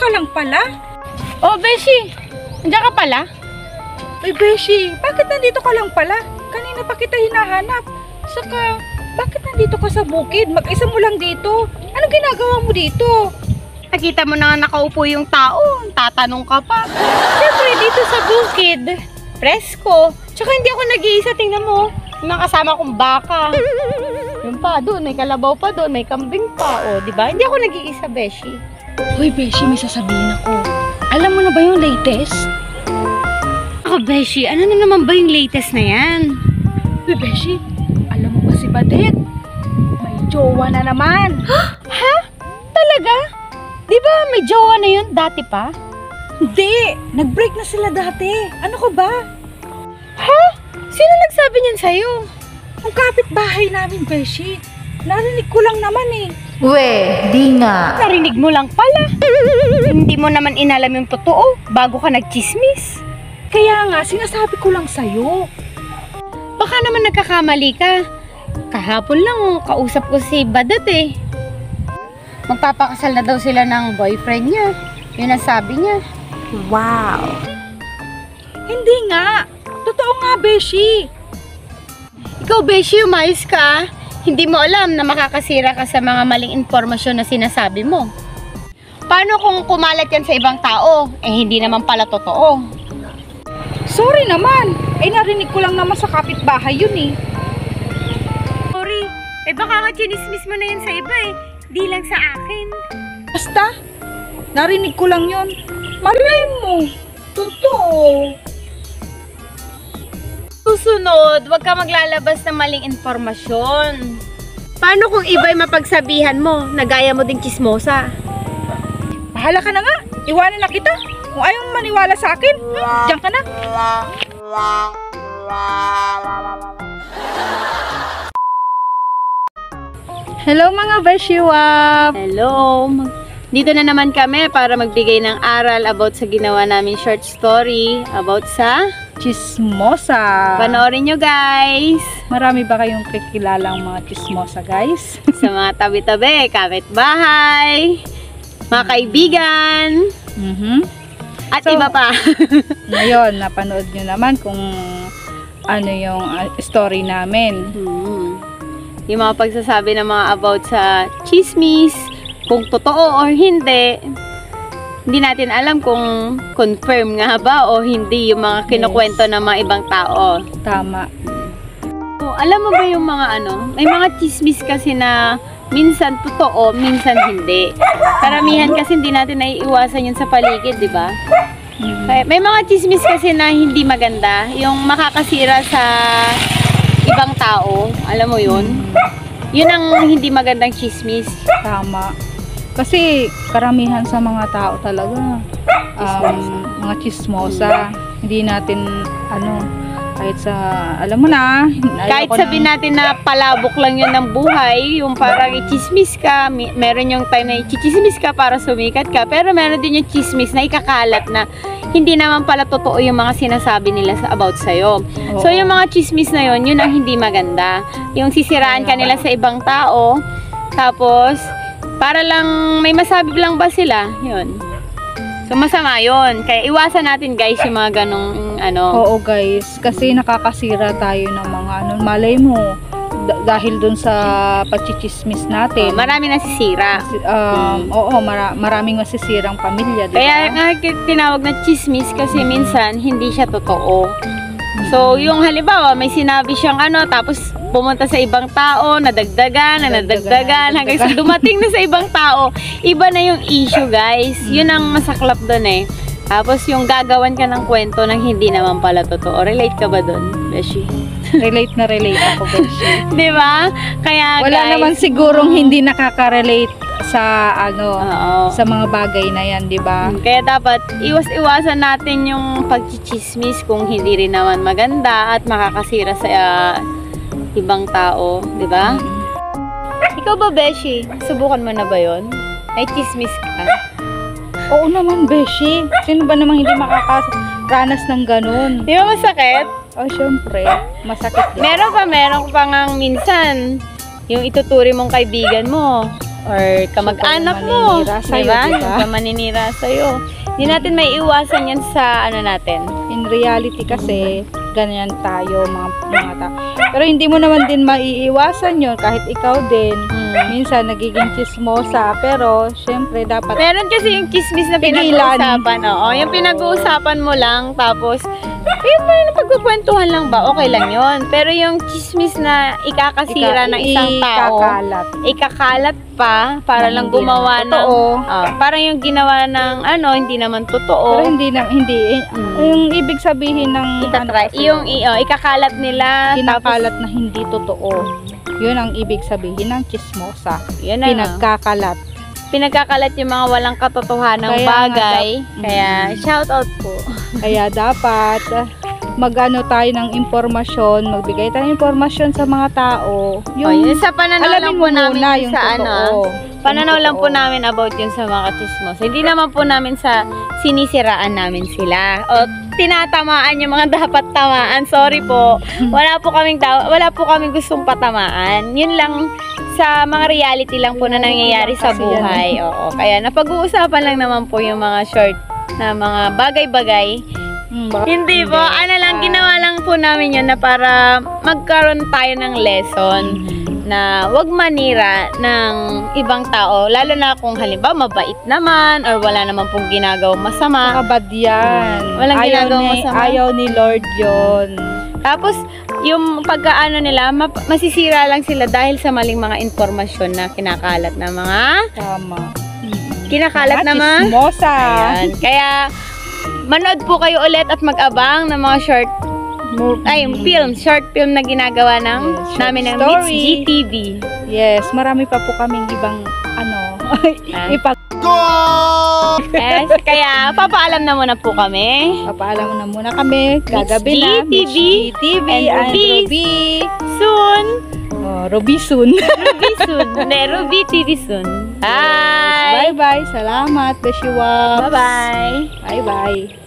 ka lang pala. Oh, Beshi! Andiyan ka pala? Ay, Beshi, bakit nandito ka lang pala? Kanina pa kita hinahanap. Saka, bakit nandito ka sa bukid? Mag-isa mo lang dito. Anong ginagawa mo dito? Nakita mo na nakaupo yung tao. Tatanong ka pa. Siyempre, dito sa bukid. Presko. Tsaka hindi ako nag-iisa. Tingnan mo. Yung kasama kong baka. Yung pa, doon. May kalabaw pa doon. May kambing pa. O, diba? Hindi ako nag-iisa, Beshi. Hoy, Beshi, may sasabihin ako. Alam mo na ba yung latest? Ako, Beshi, ano na naman ba yung latest na yan? Hoy, Beshi, alam mo ba si Badet? May jowa na naman. Ha? Talaga? Di ba may jowa na yun dati pa? Hindi, nag-break na sila dati. Ano ko ba? Ha? Sino nagsabi niyan sa'yo? Ang kapitbahay namin, Beshi. Narinig ko lang naman eh. Di nga. Narinig mo lang pala. Hindi mo naman inalam yung totoo bago ka nagchismis. Kaya nga, sinasabi ko lang sa'yo. Baka naman nagkakamali ka. Kahapon lang, kausap ko si Badet eh. Magpapakasal na daw sila ng boyfriend niya. Yun ang sabi niya. Wow. Hindi nga. Totoo nga, Beshi. Ikaw, Beshi, umayos ka. Hindi mo alam na makakasira ka sa mga maling impormasyon na sinasabi mo. Paano kung kumalat yan sa ibang tao? Eh, hindi naman pala totoo. Sorry naman. Eh, narinig ko lang naman sa kapitbahay yun eh. Sorry. Eh, baka nga chinismis mo na yun sa iba eh. Di lang sa akin. Basta, narinig ko lang yun. Malay mo. Totoo. Susunod, huwag ka maglalabas ng maling impormasyon. Paano kung iba'y mapagsabihan mo, nagaya mo ding chismosa? Bahala ka na nga. Iwanan na kita. Kung ayaw mo maniwala sa akin, diyan ka na. Hello mga Beshiwap! Hello! Dito na naman kami para magbigay ng aral about sa ginawa namin short story about sa Chismosa. Panoorin nyo, guys! Marami ba kayong kikilalang mga chismosa, guys? Sa mga tabi-tabi, kapitbahay, mga kaibigan, at So, iba pa. Ngayon, napanood nyo naman kung ano yung story namin. Yung mga pagsasabi ng mga about sa chismis, kung totoo or hindi natin alam kung confirm nga ba o hindi yung mga kinukwento ng mga ibang tao. Tama. Alam mo ba yung mga may mga chismis kasi na minsan totoo, minsan hindi. Karamihan kasi hindi natin naiiwasan yun sa paligid, di ba? Kaya may mga chismis kasi na hindi maganda, yung makakasira sa ibang tao, alam mo yun? Yun ang hindi magandang chismis. Tama. Kasi karamihan sa mga tao talaga mga chismosa. Hindi natin kahit sa alam mo na, kahit sabihin natin na palabok lang yun ng buhay, yung parang i-chismis ka, meron yung time na i-chismis ka para sumikat ka, pero meron din yung chismis na ikakalat na hindi naman pala totoo yung mga sinasabi nila about sa'yo. So yung mga chismis na yun, yun ang hindi maganda. Yung sisiraan ka nila sa ibang tao, tapos para lang may masabi lang ba sila, yun. So masama yun. Kaya iwasan natin, guys, yung mga ganong Oo, guys, kasi nakakasira tayo ng mga malay mo dahil dun sa pagchichismis natin. Marami nasisira. Oo, maraming masisirang pamilya, diba? Kaya nga tinawag na chismis kasi minsan hindi siya totoo. So yung halimbawa may sinabi siyang tapos pumunta sa ibang tao, nadagdagan hanggang sa dumating na sa ibang tao, iba na yung issue, guys. Yun ang masaklap dun eh. Tapos yung gagawan ka ng kwento ng hindi naman pala totoo. Relate ka ba dun, Beshi? Relate na relate ako, Beshi. Diba? Kaya wala guys, naman sigurong hindi nakaka-relate sa sa mga bagay na yan, diba? Kaya dapat iwas-iwasan natin yung pagchichismis kung hindi rin naman maganda at makakasira sa ibang tao, diba? Ikaw ba, Beshi? Subukan mo na ba yun? Ay, chismis ka? Oo naman, Beshi. Sino ba namang hindi makakaranas ng ganun? Di ba masakit? Oh, syempre. Masakit din. Meron pa nga minsan yung ituturi mong kaibigan mo. or kamag-anak mo, maninira sa'yo, diba? diba? Yung maninira sa'yo. Hindi natin may iwasan yan sa ano natin. In reality kasi, ganyan tayo mga tao. Pero hindi mo naman din maiiwasan yun kahit ikaw din. Minsan nagiging chismosa, pero syempre dapat Meron kasi yung chismis na Pigilan. pinag-uusapan. Oo, yung pinag-uusapan mo lang, tapos, yung pagkukwentuhan lang ba, okay lang yon. Pero yung chismis na ikakasira ng isang tao, ikakalat pa, para Na lang hindi gumawa naman totoo. parang yung ginawa ng ano, hindi naman pero totoo. hindi yung ibig sabihin ng Itatry, kasi, yung ikakalat nila, tapos, kinakalat na hindi totoo. Yun ang ibig sabihin ng chismosa. yun na, Pinagkakalat. pinagkakalat yung mga walang katotohanang Kaya nga bagay. Kaya, shout out po. Kaya dapat mag-ano tayo ng impormasyon, magbigay tayo ng impormasyon sa mga tao. Yun, sa pananaw lang alamin po mo namin muna yung sa ano, totoo. pananaw Yung lang po totoo. namin about yun sa mga chismos. Hindi naman po namin sa sinisiraan namin sila. O tinatamaan yung mga dapat tamaan. Sorry po. Wala po kaming gustong patamaan. Yun lang sa mga reality lang po na nangyayari sa Kasi yan. buhay. Oo. Kaya napag-uusapan lang naman po yung mga short na mga bagay-bagay. Hindi po. Ano lang, ginawa lang po namin yun na para magkaroon tayo ng lesson na wag manira ng ibang tao. Lalo na kung halimbawa mabait naman or wala naman pong ginagawang masama. Makabad yan. Walang ginagawang masama. Ayaw ni Lord yun. Tapos, yung pagkaano nila, masisira lang sila dahil sa maling mga informasyon na kinakalat na mga Tama. kinakalat na mga Chismosa. Ayan. Kaya, manood po kayo ulit at mag-abang ng mga short film na ginagawa ng Yes, short namin ng story. Mitch GTV. Yes, marami pa po kaming ibang Yes, kaya papaalam na muna po kami. Papaalam na muna kami. Gagabi na. GTV GTV and and Ruby. Ruby. Soon. Oh, Ruby soon. Ruby soon. Hindi, Ruby TV soon. Bye. Bye-bye. Salamat, Beshiwa. Bye-bye. Bye-bye.